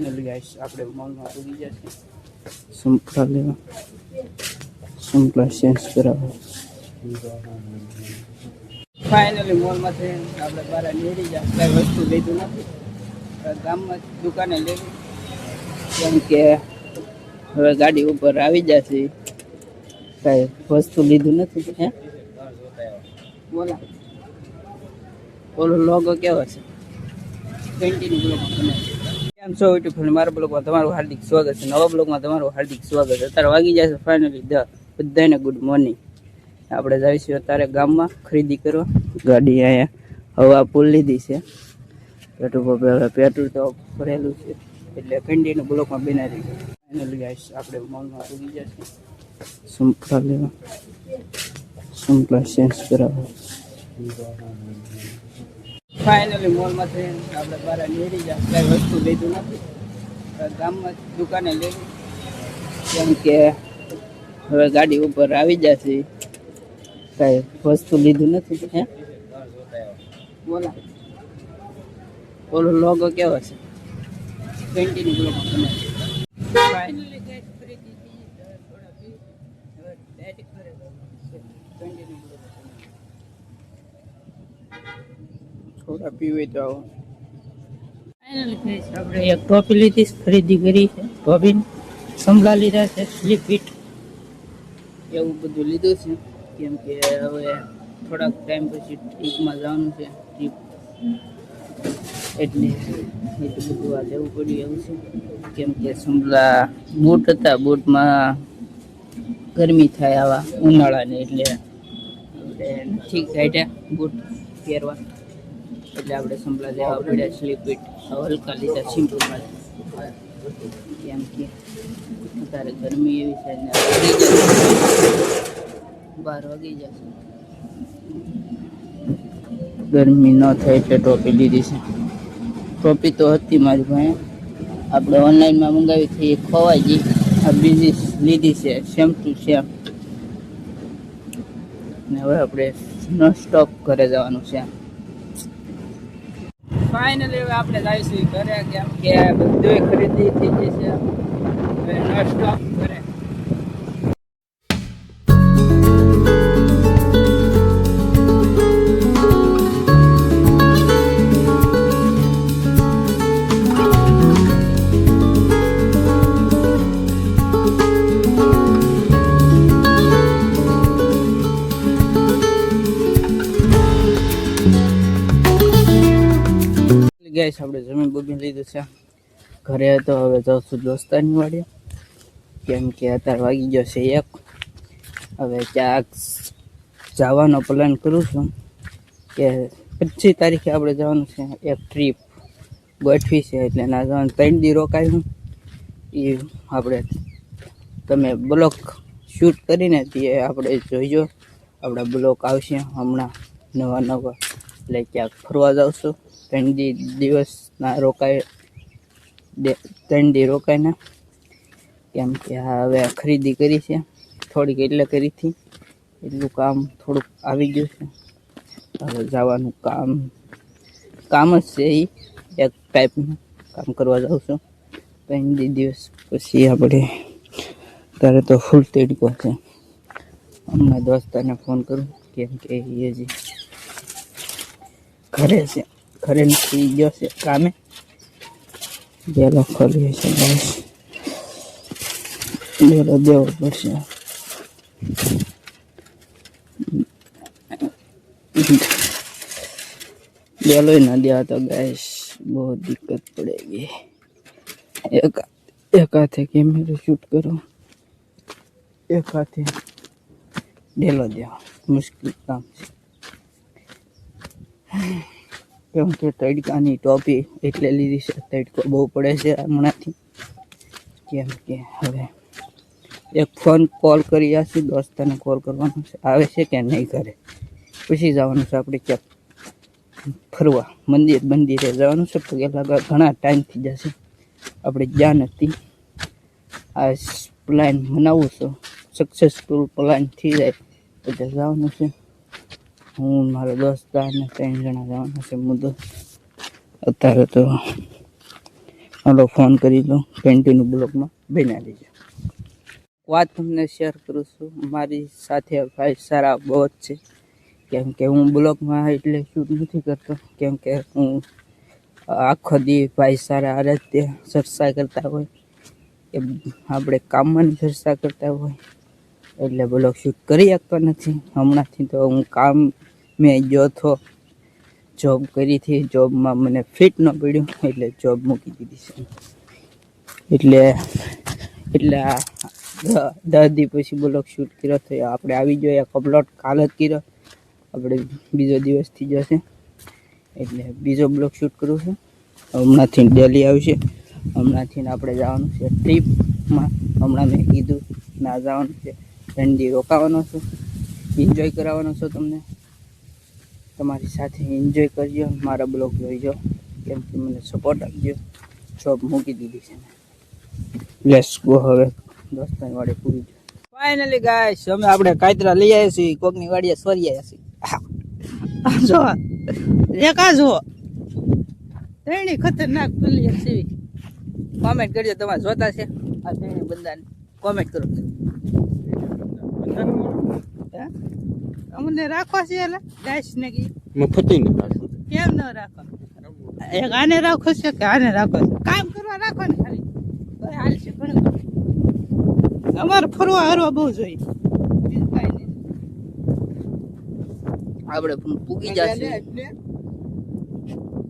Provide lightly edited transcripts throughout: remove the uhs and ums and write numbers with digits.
Guys આપણે મોલમાં પૂરી ગયા છે સંપલા લેવા સંપલા ચેન્જ કરાવવા ફાઇનલી મોલમાંથી આપણે બહાર નીકળી ગયા કઈ વસ્તુ લીધું નથી ગામમાં દુકાને લેવી કેમ કે હવે ગાડી ઉપર આવી જશે કઈ વસ્તુ લીધું નથી હે બોલા ઓલો લોગો કેવો છે કન્ટિન્યુ બ્લોગ બને કેમ છો યુટ્યુબ ફેમિલી મારા બ્લોગમાં તમારું હાર્દિક સ્વાગત છે નવા બ્લોગમાં તમારું હાર્દિક સ્વાગત છે અત્યારે વાગી જશે ફાઇનલી બધાને ગુડ મોર્નિંગ આપણે જઈશું અત્યારે ગામમાં ખરીદી કરવા ગાડી અહીંયા હવા પુલ લીધી છે પેટ્રોલ તો ભરેલું છે એટલે કન્ટિન્યુ બ્લોકમાં બનાવી ફાઇનલી ગાઈસ આપણે મોલમાં પૂરી ગયા છે સંપલા લેવા સંપલા ચેન્જ કરાવવા ફાઇનલી મોલમાંથી આપણે બહાર નીકળી ગયા કઈ વસ્તુ લીધું નથી ગામમાં દુકાને લેવી કેમ કે હવે ગાડી ઉપર આવી જશે કઈ વસ્તુ લીધું નથી હે બોલા ઓલો લોગો કેવો છે કન્ટિન્યુ બ્લોગ બને ફાઇનલી ગાઈસ ખરીદી થઈ થોડા બી હવે ડાયરેક્ટ કરે કન્ટિન્યુ બ્લોગ થોડા પીવે તો આવો ફાઇનલી ગાઈસ આપણે એક ટોપી લીધી ખરીદી કરી છે ટોપી સંભળા લીધા છે સ્લીપ ફિટ એવું બધું લીધું છે કેમ કે હવે થોડાક ટાઈમ પછી ટ્રીપમાં જવાનું છે ટ્રીપ એટલે એટલું બધું આ લેવું પડ્યું એવું છે કેમ કે સંભળા બૂટ હતા બૂટમાં ગરમી થાય આવા ઉનાળાને એટલે આપણે ઠીક કાઢ્યા બૂટ પહેરવા એટલે આપણે સંભળા લેવા પડ્યા સ્લીપ ફિટ હલકા લીધા સિમ્પલમાં કેમ કે અત્યારે ગરમી એવી છે ને 12 વાગી જશે ગરમી ન થાય એટલે ટોપી લીધી છે ટોપી તો હતી મારી પાસે આપણે ઓનલાઈનમાં મંગાવી હતી ખોવાઈ ગઈ આ બીજી લીધી છે સેમ ટુ સેમ ને હવે આપણે નો સ્ટોપ ઘરે જવાનું છે ફાઇનલી હવે આપણે જઈશું ઘરે કેમ કે બધું ખરીદી થઈ ગઈ છે હવે નો સ્ટોપ ઘરે ગાઈસ આપણે જમીન બમીન લીધું છે ઘરે હતો હવે જાઉં છું દોસ્તારની વાડીએ કેમ કે અત્યારે વાગી ગયો છે 1 હવે ક્યાંક જવાનો પ્લાન કરું છું કે 25 તારીખે આપણે જવાનું છે એક ટ્રીપ ગોઠવી છે એટલે ના જવાનું 3 દી રોકાયું એ આપણે તમે બ્લોક શૂટ કરીને તે આપણે જોઈજો આપણા બ્લોક આવશે હમણાં નવા એટલે ક્યાંક ફરવા જાઉં છું 3 દિવસના રોકાય 3 દી રોકાયને કેમ કે હવે ખરીદી કરી છે થોડીક એટલે કરી હતી એટલું કામ થોડુંક આવી ગયું છે હવે જવાનું કામ જ છે એ એક ટાઈપનું કામ કરવા જાઉં છું 3 દિવસ પછી આપણે ત્યારે તો ફૂલ તડકો છે હમણાં દોસ્તારને ફોન કરું કેમ કે એ હજી ઘરે છે ઘરે નથી ગયો છે કામે ગેલો ખોલીએ છે ગેલો દેવો પડશે ગેલો ના દેવા તો ગાઈસ બહુ દિક્કત પડેગી એક હાથે કેમેરો શૂટ કરો એક હાથે ડેલો દેવા મુશ્કેલ કામ છે કેમ કે તડકાની ટોપી એટલે લીધી છે તડકો બહુ પડે છે હમણાંથી કેમ કે હવે એક ફોન કોલ કરી આશે દોસ્તાને કોલ કરવાનો છે આવે છે કે નહીં કરે પછી જવાનું છે આપણે ક્યાંક ફરવા મંદિરે જવાનું છે પગે લાગવા ઘણા ટાઈમ થઈ જશે આપણે જ્યાં નથી આ પ્લાન બનાવું છું સક્સેસફુલ પ્લાન થઈ જાય એટલે જવાનું છે હું મારા દોસ્તાર ને 3 જણા જવાના છે મુદ્દો અત્યારે તો હાલો ફોન કરી લો, કન્ટિન્યુ બ્લોગમાં બના દેજો. વાત તમને શેર કરું છું, મારી સાથે ભાઈ સારા બહુ જ છે. કેમ કે હું બ્લોગમાં એટલે શૂટ નથી કરતો, કેમ કે હું આખો દી ભાઈ સારા હારે જ ચર્ચા કરતા હોય કે આપણે કામમાં ચર્ચા કરતા હોય એટલે બ્લોગ શૂટ કરી શકતો નથી. હમણાંથી તો હું કામ મેં ગયો હતો, જોબ કરી હતી, જોબમાં મને ફિટ ન પડ્યું એટલે જોબ મૂકી દીધી છે. એટલે આ 10 દી પછી બ્લોગ શૂટ કર્યો તો આપણે આવી ગયો, એક અપલોડ કાલ જ કર્યો, આપણે બીજો દિવસ થઈ જશે એટલે બીજો બ્લોગ શૂટ કરું છું. હમણાંથી ડેલી આવશે. હમણાંથી આપણે જવાનું છે ટ્રીપમાં. હમણાં મેં કીધું ના જવાનું છે, 3 દી રોકાવાનો છું, એન્જોય કરાવવાનો છું તમને. તમારી સાથે એન્જોય કરજો, મારા બ્લોગ જોઈજો, કેમ કે મને સપોર્ટ આપજો. જોબ મૂકી દીધી છે. Let's go. હવે દોસ્તાની વાડે પૂરી જાય. ફાઇનલી ગાઈસ અમે આપણે કાતરા લઈ આવ્યા છીએ, કોકની વાડીએ સોરી આવ્યા છીએ. જો રેખા જો તેણી ખતરનાક પ્લેયર છે. કોમેન્ટ કરજો તમારે જોતા છે આ તેણી બંદાને, કોમેન્ટ કરો. અમને રાખવા છે એલા ગાઈસ ને કી મફતી ન રાખો. કેમ ન રાખો? એક આને રાખો છે કે આને રાખો છે? કામ કરવા રાખો ને ખાલી તો હાલ છે. ઘણું અમારે ફરવા હરવા બહુ જોઈએ, બીજું કાંઈ નહીં. આપણે પૂગી જશે.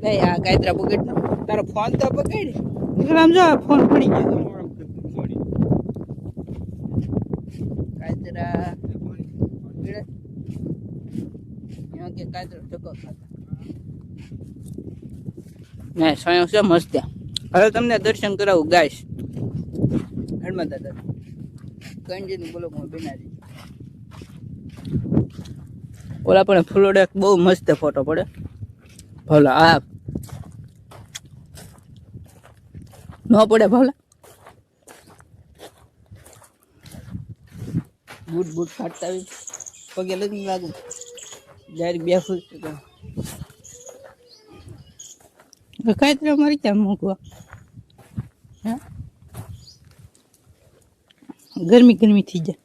કઈ આ કાયત્રા પકડ નો તારો ફોન તો પકડ. આમ જો ફોન પડી ગયો. કાયત્રા કે કાયત્રા ટકો ખાતા ને સ્વયં છે મસ્ત. હવે તમને દર્શન કરાવું ગાઈસ. હનુમાન દાદા કંજીની બ્લોગમાં બનાવી ઓલા પણ ફ્લોડ બહુ મસ્ત ફોટો પડે. ભલા આ ન પડે ભલા બૂટ બૂટ ફાટતા આવી પગે લગી લાગુ ડાયરેક્ટ બે ફૂલ કાંઈ મારી ક્યાં મૂકવા. હા ગરમી ગરમી થઈ જાય.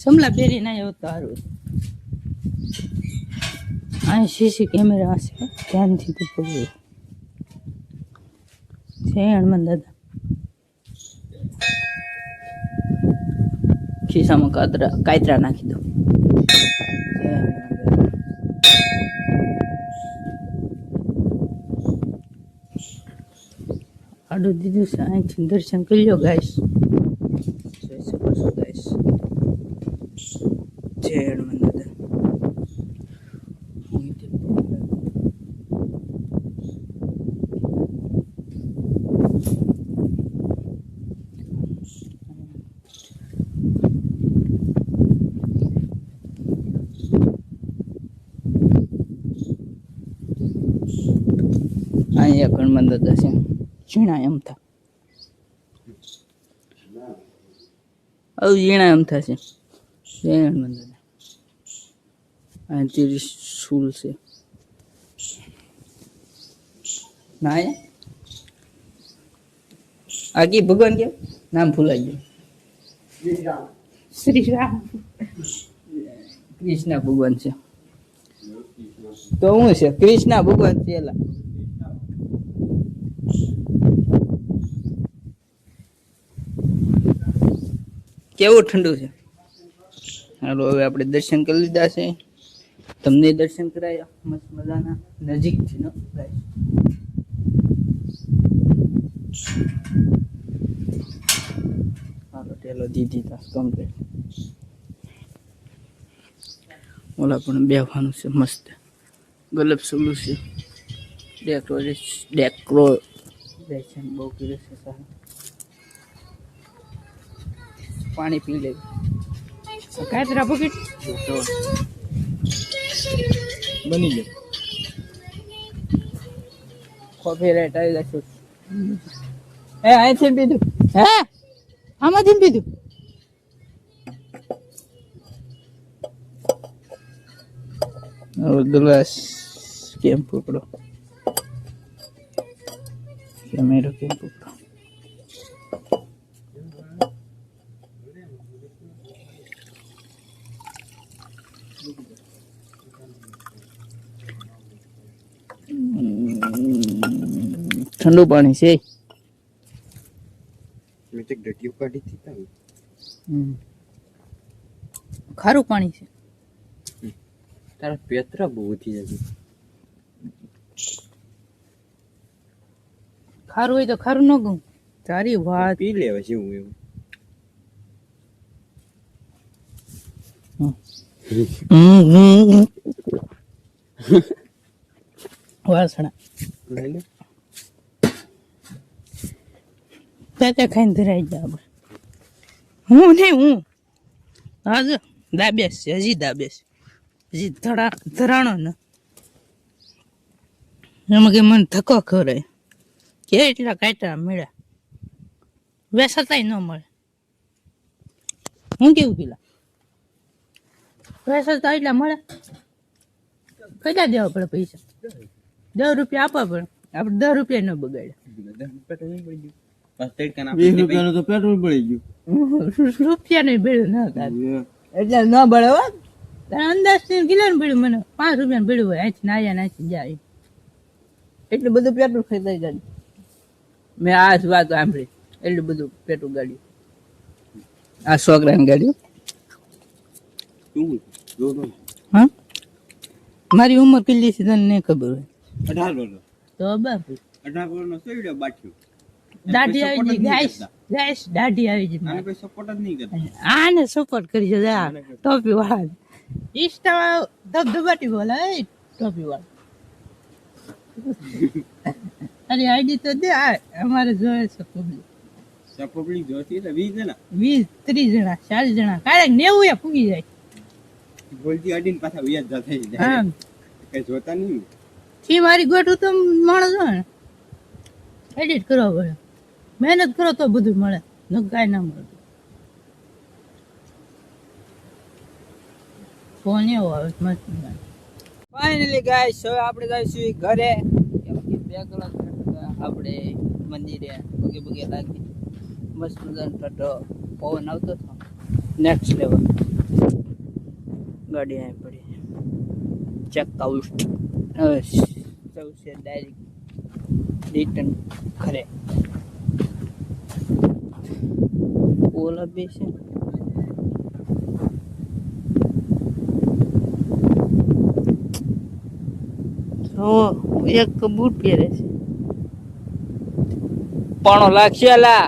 સમલા પહેરીને આવ્યો તો સારું. આ સીસી કેમેરા છે, ધ્યાનથી તો પકડ્યું છે. હનુમાન દાદા ખિસ્સામાં કાતરા નાખી દો. આડું દીધું છે, અહીંથી દર્શન કરી લો ગાઈસ. જોઈ શકો છો ગાઈસ. જય હનુમાન દાદા. અહીંયા હનુમાન દાદા છે, ઝીણા એમ થા ઝીણા એમ થશે. જય હનુમાન દાદા. આ ત્રિશુલ છે ના આકી ભગવાન કેમ નામ ભૂલાઈ ગયું. શ્રી રામ કૃષ્ણ ભગવાન છે તો હું છે કૃષ્ણ ભગવાન છે. એલા કેવું ઠંડુ છે. હાલો હવે આપણે દર્શન કરી લીધા છે, તમને દર્શન કરાયા મસ્ત મજાના નજીકથી નો ગાઈસ. હાલો ટેલો દીધી તા કમ્પ્લીટ. ઓલા પણ બેવાનું છે મસ્ત ગલબ સલું છે. ડેકોરેશન બહુ કર્યું છે સારું. પાણી પી લે. કાતરા પકડ બની ગયો. કોફી રેટ આવી જશે. હે અહીંથી પીધું? હે આમાંથી પીધું? હવે ગ્લાસ કેમ પકડો. કેમેરો કેમ પકડો ઠંડુ પાણી છે મેં તો ડટીઓ કાઢી દીધા ખારું પાણી છે તારા પેતરા બહુ વધી જાય ખારું હોય તો ખારું ન ગયું તારી વાત પી લેવા જેવું એવું વાસણા લઈ લે તાતે ખાઈને ધરાઈ જા આપણે હું નહીં હું હાજ દાબેસ છે હજી દાબેસ હજી ધરાણો ને એમાં કે મને ધક્કો ખરે કે એટલા કાંટા મળ્યા વેસાતાય ન મળે હું કેવું પેલા વેસાતા એટલા મળે કેટલા દેવા પડે પૈસા 10 રૂપિયા આપવા પડે આપણે 10 રૂપિયા ન બગાડ્યા 20 રૂપિયાનું તો પેટ્રોલ પડી ગયું રૂપિયા નહીં ભેળું ના થાય એટલે ન બળે હો અંદાજ કિલો ને ભેળું મને 5 રૂપિયા ભેળું હોય અહીંથી નાયા નાખી જાય એટલું બધું પેટ્રોલ ખરીદાઈ ગાડી મેં આ જ વાત સાંભળી એટલું બધું પેટ્રોલ ગાડી આ છોકરાની ગાડી હા મારી ઉંમર કેટલી છે તને નહીં ખબર હોય 18 વર્ષ તો બાપુ 18 વર્ષનો સેવડ્યો બાઠ્યો દાઢી આવી ગઈ ગાઈસ દાઢી આવી ગઈ આને કોઈ સપોર્ટ જ નહીં કરતા આને સપોર્ટ કરી છે આ ટોપી વાળા ઇન્સ્ટા ધબધબાટી બોલા એ ટોપી વાળા અરે આઈડી તો દે આ અમારે જોઈએ છે પબ્લિક જોતી એટલે 20 જણા 20 30 જણા 40 જણા ક્યારેક 90 પૂગી જાય બોલતી અડીને પાછા વ્યાજ જા થઈ જાય હા કઈ જોતા નહીં થી મારી ગોઠું તો માણસ હોય ને એડિટ કરવા પડે મહેનત કરો તો બધું મળે ન કાંઈ ના મળે ફોન એવો આવે મસ્ત ફાઇનલી ગાઈસ હવે આપણે જઈશું ઘરે કેમ કે 2 કલાક આપણે મંદિરે પગે પગે લાગી મસ્ત મજાનો ઠંડો પવન આવતો હતો નેક્સ્ટ લેવલ ગાડી અહીં પડી ચેક આઉટ હવે સૌસે ડાયરેક્ટ રિટર્ન ઘરે ઓલા બે છે એક બૂટ પહેરે છે પાણો લાગશે અલા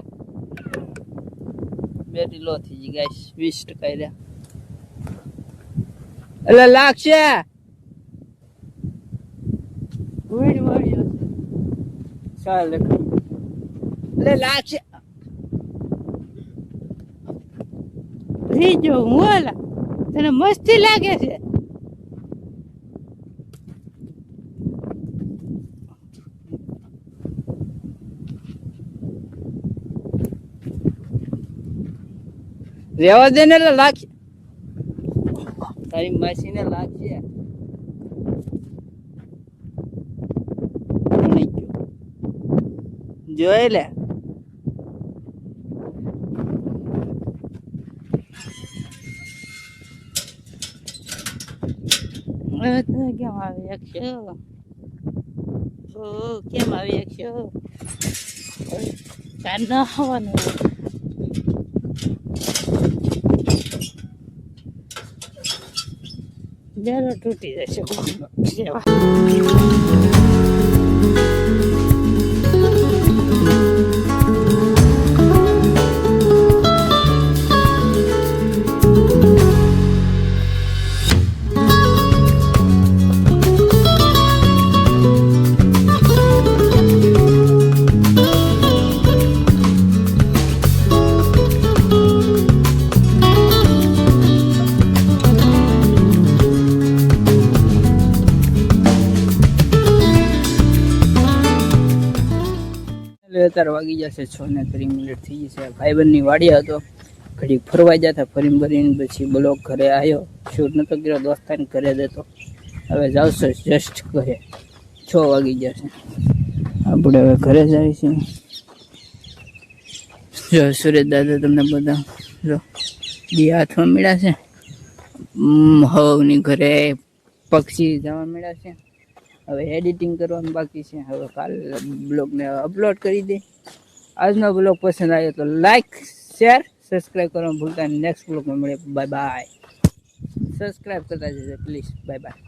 બેટરી લો થઈ ગઈ ગાઈસ 20% રહ્યા એટલે લાગશે વાડી વાડી ચાલ એટલે લાગશે રીજો હું અલા તને મસ્તી લાગે છે રેવા દે ને એટલે લાગશે તારી માસીને લાગશે જોઈ લે કેમ આવી શકશો કેમ આવી શકશો તાર ન આવવાનું જરા તૂટી જશે અત્યારે વાગી જશે 6:03 થઈ જશે ભાઈબંધની વાડી હતો ઘડી ફરવા જતા ફરીને ભરીને પછી બ્લોક ઘરે આવ્યો શૂટ નતો કર્યો દોસ્તાને ઘરે દેતો હવે જાવશો જસ્ટ ઘરે 6 વાગી જશે આપણે હવે ઘરે જાય છે. જો સુરેશ દાદા તમને બધા જો દી હાથમાં મળ્યા છે. હવની ઘરે પક્ષી જવા મળ્યા છે. હવે એડિટિંગ કરવાનું બાકી છે. હવે કાલે બ્લોગને અપલોડ કરી દે. આજનો બ્લોગ પસંદ આવ્યો તો લાઈક શેર સબસ્ક્રાઈબ કરવાનું ભૂલતા નહીં. નેક્સ્ટ બ્લોગમાં મળીએ. Bye bye. સબસ્ક્રાઈબ કરતા જજો પ્લીઝ. Bye bye.